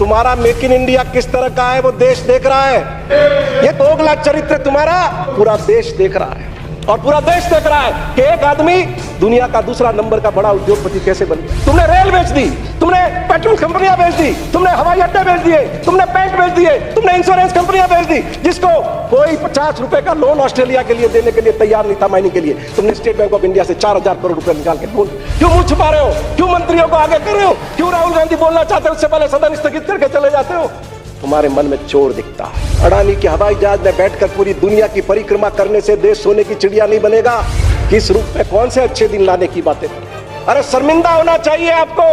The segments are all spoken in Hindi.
तुम्हारा मेक इन इंडिया किस तरह का है वो देश देख रहा है। ये दोगला चरित्र तुम्हारा पूरा देश देख रहा है और पूरा देश देख रहा है कि एक आदमी दुनिया का दूसरा नंबर का बड़ा उद्योगपति कैसे बन गया। तुमने रेल बेच दी, तुमने पेट्रोल कंपनियां बेच दी, तुमने हवाई अड्डे बेच दिए, तुमने बैंक बेच दिए, तुमने इंश्योरेंस कंपनियां बेच दी। जिसको कोई 50 रुपए का लोन ऑस्ट्रेलिया के लिए देने के लिए तैयार नहीं था माइनिंग के लिए, तुमने स्टेट बैंक ऑफ इंडिया से 4000 करोड़ रुपए निकाल के लोन। क्यों मुंह छुपा रहे हो? क्यों मंत्रियों को आगे कर रहे हो? क्यों राहुल गांधी बोलना चाहते हो उससे पहले सदन स्थगित करके चले जाते हो? तुम्हारे मन में चोर दिखता है। अडानी के हवाई जहाज में बैठकर पूरी दुनिया की परिक्रमा करने से देश सोने की चिड़िया नहीं बनेगा। किस रूप में कौन से अच्छे दिन लाने की बातें? अरे शर्मिंदा होना चाहिए आपको।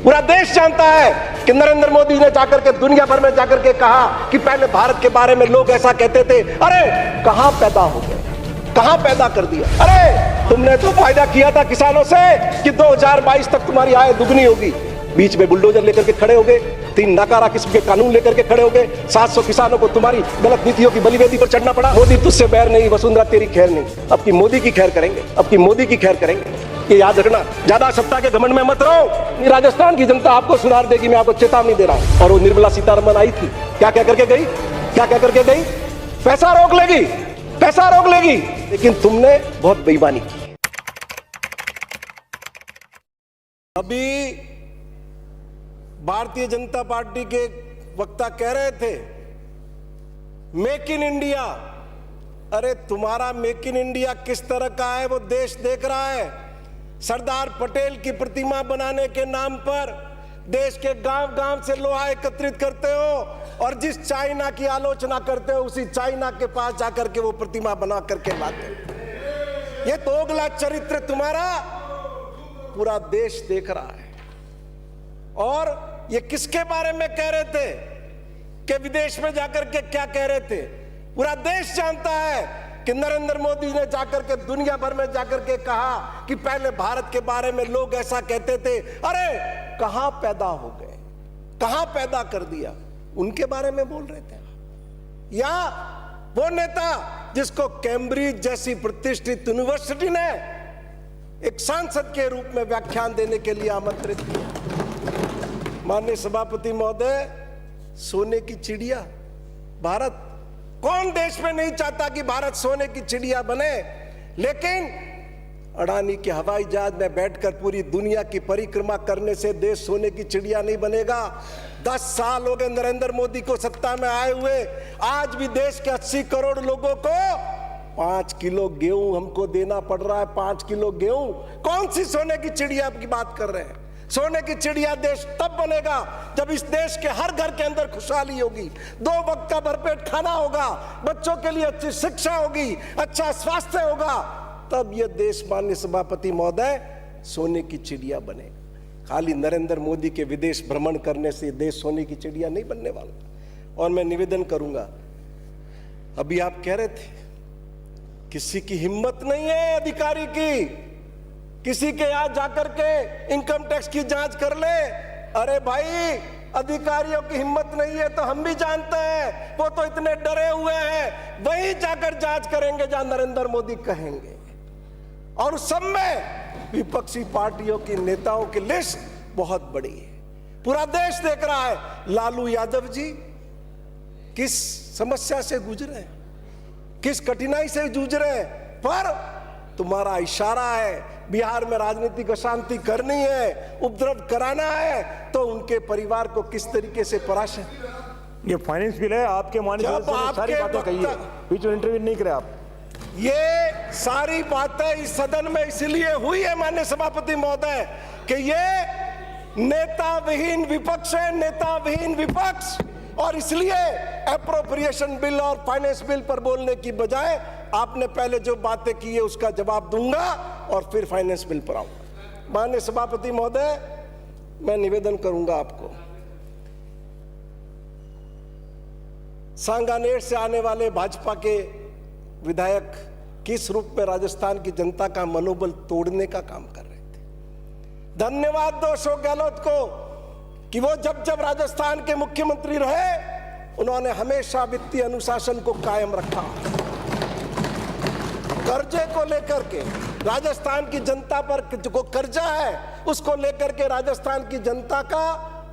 पूरा देश जानता है कि नरेंद्र मोदी ने जाकर के दुनिया भर में जाकर के कहा कि पहले भारत के बारे में लोग ऐसा कहते थे। अरे कहां पैदा हो गए, कहां पैदा कर दिया? अरे तुमने तो फायदा किया था किसानों से कि 2022 तक तुम्हारी आय दुगनी होगी। बीच में बुलडोजर लेकर के खड़े हो गए, 3 नाकारा किस्म के कानून लेकर के खड़े हो गए। 700 किसानों को तुम्हारी गलत नीतियों की बलिवेदी पर चढ़ना पड़ा। मोदी तुझसे बैर नहीं, वसुंधरा तेरी खैर नहीं। अब की मोदी की खैर करेंगे, अब की मोदी की खैर करेंगे। ये याद रखना, ज्यादा सत्ता के घमंड में मत रहो। राजस्थान की जनता आपको सुधार देगी, मैं आपको चेतावनी दे रहा हूं। और वो निर्मला सीतारमण आई थी, क्या क्या करके गई? क्या क्या करके गई? पैसा रोक लेगी, पैसा रोक लेगी। लेकिन तुमने बहुत बेईमानी की। अभी भारतीय जनता पार्टी के वक्ता कह रहे थे मेक इन इंडिया। अरे तुम्हारा मेक इन इंडिया किस तरह का है वो देश देख रहा है। सरदार पटेल की प्रतिमा बनाने के नाम पर देश के गांव-गांव से लोहा एकत्रित करते हो और जिस चाइना की आलोचना करते हो उसी चाइना के पास जाकर के वो प्रतिमा बना करके लाते हो। ये दोगला चरित्र तुम्हारा पूरा देश देख रहा है। और ये किसके बारे में कह रहे थे कि विदेश में जाकर के क्या कह रहे थे? पूरा देश जानता है कि नरेंद्र मोदी ने जाकर के दुनिया भर में जाकर के कहा कि पहले भारत के बारे में लोग ऐसा कहते थे। अरे कहां पैदा हो गए, कहां पैदा कर दिया? उनके बारे में बोल रहे थे। या वो नेता जिसको कैम्ब्रिज जैसी प्रतिष्ठित यूनिवर्सिटी ने एक सांसद के रूप में व्याख्यान देने के लिए आमंत्रित किया। माननीय सभापति महोदय, सोने की चिड़िया भारत, कौन देश में नहीं चाहता कि भारत सोने की चिड़िया बने? लेकिन अडानी के हवाई जहाज में बैठकर पूरी दुनिया की परिक्रमा करने से देश सोने की चिड़िया नहीं बनेगा। 10 साल हो गए नरेंद्र मोदी को सत्ता में आए हुए। आज भी देश के 80 करोड़ लोगों को 5 किलो गेहूं हमको देना पड़ रहा है। 5 किलो गेहूं। कौन सी सोने की चिड़िया की बात कर रहे हैं? सोने की चिड़िया देश तब बनेगा जब इस देश के हर घर के अंदर खुशहाली होगी, 2 वक्त का भरपेट खाना होगा, बच्चों के लिए अच्छी शिक्षा होगी, अच्छा स्वास्थ्य होगा। तब यह देश माननीय सभापति महोदय सोने की चिड़िया बनेगा। खाली नरेंद्र मोदी के विदेश भ्रमण करने से देश सोने की चिड़िया नहीं बनने वाला। और मैं निवेदन करूंगा, अभी आप कह रहे थे किसी की हिम्मत नहीं है अधिकारी की किसी के यहां जाकर के इनकम टैक्स की जांच कर ले। अरे भाई, अधिकारियों की हिम्मत नहीं है तो हम भी जानते हैं। वो तो इतने डरे हुए हैं, वहीं जाकर जांच करेंगे जहां नरेंद्र मोदी कहेंगे। और उस सब में विपक्षी पार्टियों की नेताओं की लिस्ट बहुत बड़ी है। पूरा देश देख रहा है लालू यादव जी किस समस्या से गुजरे, किस कठिनाई से जूझ रहे हैं। पर तुम्हारा इशारा है बिहार में राजनीतिक अशांति करनी है, उपद्रव कराना है, तो उनके परिवार को किस तरीके से परास्त। ये फाइनेंस बिल है, आपके माननीय सारी बातें कही है, बीच में इंटरव्यू नहीं करे आप। ये सारी बातें इस सदन में इसलिए हुई है माननीय सभापति महोदय कि ये नेता विहीन विपक्ष है, नेता विहीन विपक्ष। और इसलिए एप्रोप्रिएशन बिल और फाइनेंस बिल पर बोलने की बजाय आपने पहले जो बातें की है उसका जवाब दूंगा और फिर फाइनेंस बिल पर आऊंगा। माननीय सभापति महोदय, मैं निवेदन करूंगा आपको, सांगानेर से आने वाले भाजपा के विधायक किस रूप में राजस्थान की जनता का मनोबल तोड़ने का काम कर रहे थे। धन्यवाद दो अशोक गहलोत को कि वो जब जब राजस्थान के मुख्यमंत्री रहे उन्होंने हमेशा वित्तीय अनुशासन को कायम रखा। कर्जे को लेकर के राजस्थान की जनता पर जो कर्जा है उसको लेकर के राजस्थान की जनता का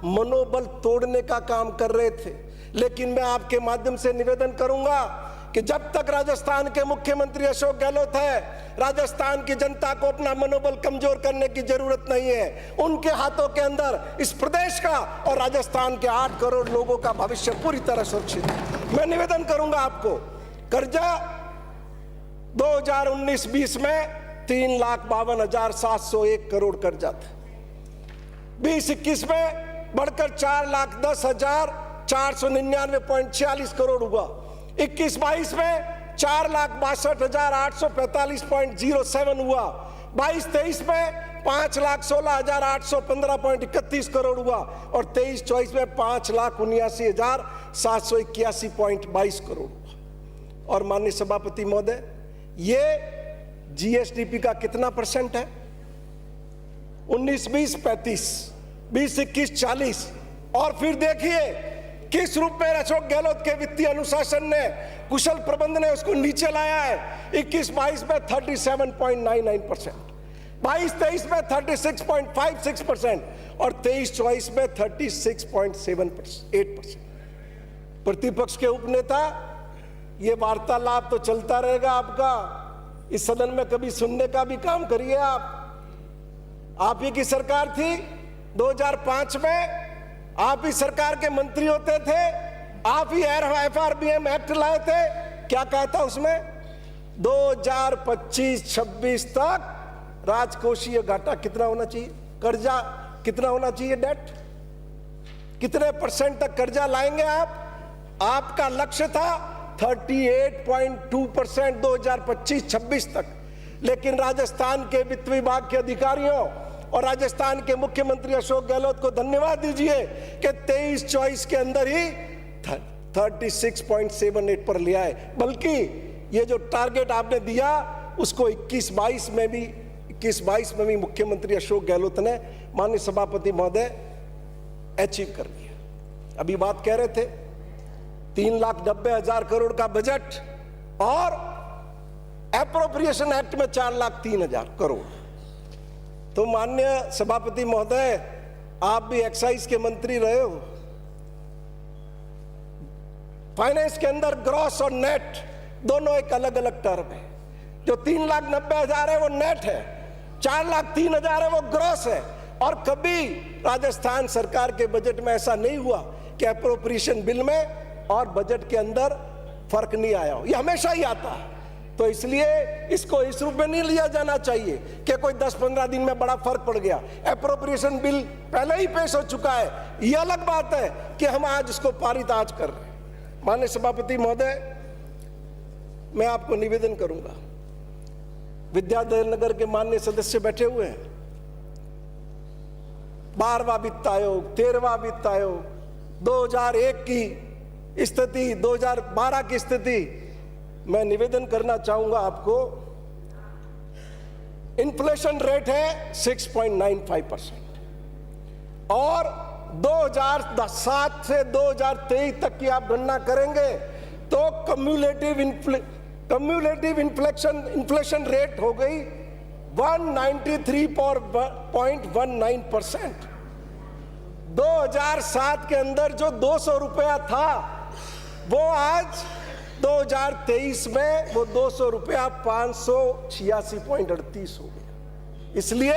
मनोबल तोड़ने का काम कर रहे थे। लेकिन मैं आपके माध्यम से निवेदन करूंगा कि जब तक राजस्थान के मुख्यमंत्री अशोक गहलोत है, राजस्थान की जनता को अपना मनोबल कमजोर करने की जरूरत नहीं है। उनके हाथों के अंदर इस प्रदेश का और राजस्थान के 8 करोड़ लोगों का भविष्य पूरी तरह सुरक्षित है। मैं निवेदन करूंगा आपको, कर्जा 2019-20 में 3,52,701 करोड़ कर्जा था। 2021 में बढ़कर 4,10,499.46 करोड़ हुआ। 21-22 में 4,62,845.07 हुआ। 22-23 में 5,16,815.31 करोड़ हुआ और 23-24 में 5,79,781.22 करोड़ हुआ। और माननीय सभापति महोदय, ये जीएसडीपी का कितना परसेंट है? 19-20 35, 20-21 40। और फिर देखिए किस रूप में अशोक गहलोत के वित्तीय अनुशासन ने, कुशल प्रबंधन ने उसको नीचे लाया है। 21-22 में 37.99%, 22-23 में 36.56% और 23-24 में 36.78%। प्रतिपक्ष के उपनेता, ये वार्तालाप तो चलता रहेगा आपका, इस सदन में कभी सुनने का भी काम करिए। आप ही की सरकार थी 2005 में, आप ही सरकार के मंत्री होते थे, आप ही FRBM एक्ट लाए थे। क्या कहा था उसमें? 2025-26 तक राजकोषीय घाटा कितना होना चाहिए, कर्जा कितना होना चाहिए, डेट कितने % तक कर्जा लाएंगे आप? आपका लक्ष्य था 38.2% 2025-26 तक। लेकिन राजस्थान के वित्त विभाग के अधिकारियों और राजस्थान के मुख्यमंत्री अशोक गहलोत को धन्यवाद दीजिए कि 23-24 के अंदर ही 36.78 पर ले आए। बल्कि ये जो टारगेट आपने दिया उसको 21-22 में भी मुख्यमंत्री अशोक गहलोत ने, माननीय सभापति महोदय, अचीव कर लिया। अभी बात कह रहे थे 3,90,000 करोड़ का बजट और एप्रोप्रिएशन एक्ट में 4,03,000 करोड़। तो माननीय सभापति महोदय, आप भी एक्साइज के मंत्री रहे हो। फाइनेंस के अंदर ग्रॉस और नेट दोनों एक अलग अलग टर्म है। जो 3,90,000 है वो नेट है, 4,03,000 है वो ग्रॉस है। और कभी राजस्थान सरकार के बजट में ऐसा नहीं हुआ कि एप्रोप्रिएशन बिल में और बजट के अंदर फर्क नहीं आया हो, ये हमेशा ही आता है। तो इसलिए इसको इस रूप में नहीं लिया जाना चाहिए कि कोई 10-15 दिन में बड़ा फर्क पड़ गया। एप्रोप्रिएशन बिल पहले ही पेश हो चुका है, ये अलग बात है कि हम आज इसको पारित आज कर रहे हैं। माननीय सभापति महोदय, मैं आपको निवेदन करूंगा, विद्याधर नगर के माननीय सदस्य बैठे हुए हैं, 12वां वित्त आयोग, 13वां वित्त आयोग, 2001 की स्थिति, 2012 की स्थिति, मैं निवेदन करना चाहूंगा आपको। इन्फ्लेशन रेट है 6.95% और 2007 से 2023 तक की आप गणना करेंगे तो कम्युलेटिव इन्फ्लेशन रेट हो गई 193.19%। 2007 के अंदर जो 200 रुपया था वो आज 2023 में वो 200 रुपया 586.38 हो गया। इसलिए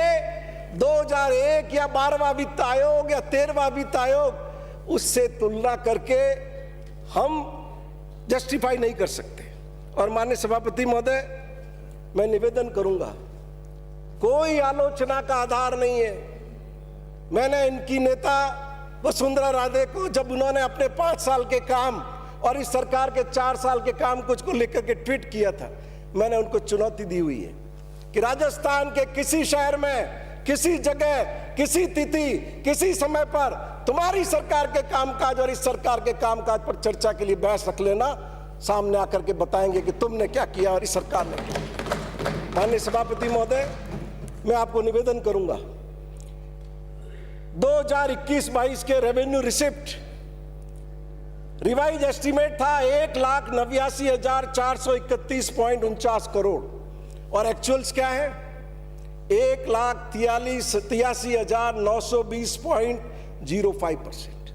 2001 या 12वां वित्त आयोग या 13वां वित्त आयोग उससे तुलना करके हम जस्टिफाई नहीं कर सकते। और माननीय सभापति महोदय, मैं निवेदन करूंगा, कोई आलोचना का आधार नहीं है। मैंने इनकी नेता वसुंधरा राजे को, जब उन्होंने अपने 5 साल के काम और इस सरकार के 4 साल के काम कुछ को लेकर के ट्वीट किया था, मैंने उनको चुनौती दी हुई है कि राजस्थान के किसी शहर में, किसी जगह, किसी तिथि, किसी समय पर तुम्हारी सरकार के कामकाज और इस सरकार के कामकाज पर चर्चा के लिए बहस रख लेना, सामने आकर के बताएंगे कि तुमने क्या किया और इस सरकार ने क्या। माननीय सभापति महोदय, मैं आपको निवेदन करूंगा, 2021-22 के रेवेन्यू रिसिप्ट रिवाइज एस्टीमेट था 1,89,431.49 करोड़ और एक्चुअल्स क्या है 1,83,920.07 0.05%।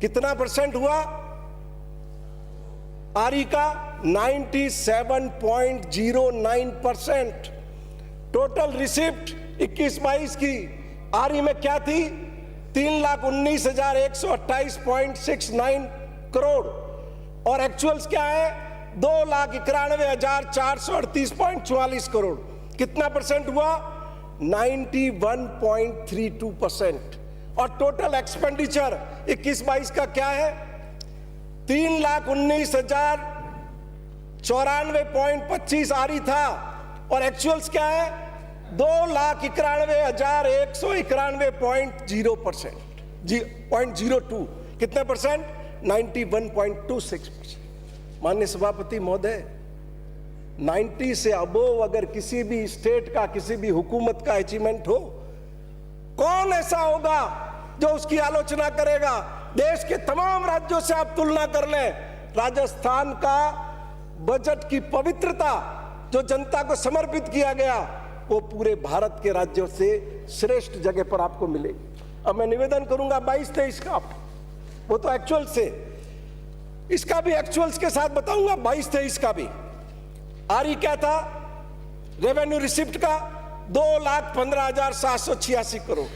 कितना परसेंट हुआ आरई का? 97.09%। टोटल रिसिप्ट 21-22 की आरई में क्या थी? 3,19,128.69 करोड़ और एक्चुअल्स क्या है? 2,91,438.44 करोड़। कितना परसेंट हुआ? 91.32%। और टोटल एक्सपेंडिचर 21-22 का क्या है? 3,19,094.25 आरई था और एक्चुअल्स क्या है? 2,91,191.0%, 0.02। कितने परसेंट? 91.26%। माननीय सभापति महोदय, 90 से अबोव अगर किसी भी स्टेट का, किसी भी हुकूमत का अचीवमेंट हो, कौन ऐसा होगा जो उसकी आलोचना करेगा? देश के तमाम राज्यों से आप तुलना कर लें, राजस्थान का बजट की पवित्रता जो जनता को समर्पित किया गया, वो पूरे भारत के राज्यों से श्रेष्ठ जगह पर आपको मिलेगी। अब मैं निवेदन करूंगा 22-23 का, वो तो एक्चुअल से, इसका भी एक्चुअल्स के साथ बताऊंगा। 22-23 का भी आरई क्या था? रेवेन्यू रिसिप्ट का 2,15,786 करोड़।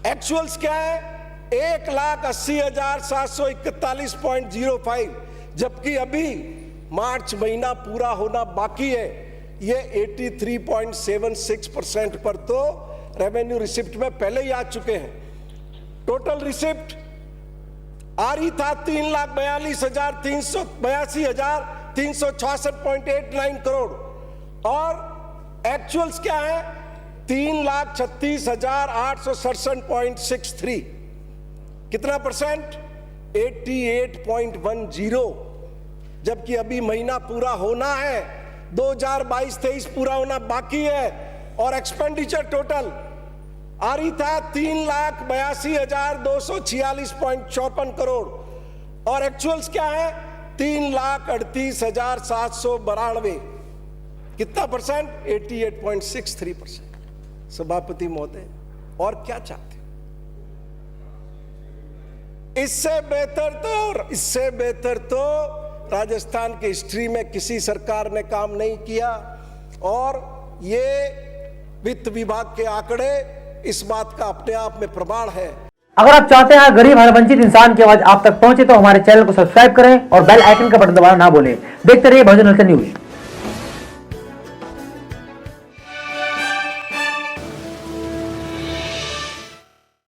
एक्चुअल्स क्या है? 1,80,741.05। जबकि अभी मार्च महीना पूरा होना बाकी है, ये 83.76% पर तो रेवेन्यू रिसिप्ट में पहले ही आ चुके हैं। टोटल रिसिप्ट आरई था 3,82,366.89 करोड़ और एक्चुअल्स क्या है? 3,36,867.63। कितना परसेंट? 88.10। जबकि अभी महीना पूरा होना है, 2022-23 पूरा होना बाकी है और एक्सपेंडिचर टोटल आरई था 3,82,246.54 करोड़ और एक्चुअल्स क्या है? 3,38,792। कितना परसेंट? 88.63%। सभापति महोदय, और क्या चाहते? इससे बेहतर तो राजस्थान की हिस्ट्री में किसी सरकार ने काम नहीं किया और ये वित्त विभाग के आंकड़े इस बात का अपने आप में प्रमाण है। अगर आप चाहते हैं गरीब हर वंचित इंसान की आवाज आप तक पहुंचे तो हमारे चैनल को सब्सक्राइब करें और बेल आइकन का बटन दबाना ना भूलें। देखते रहिए बहुजन न्यूज।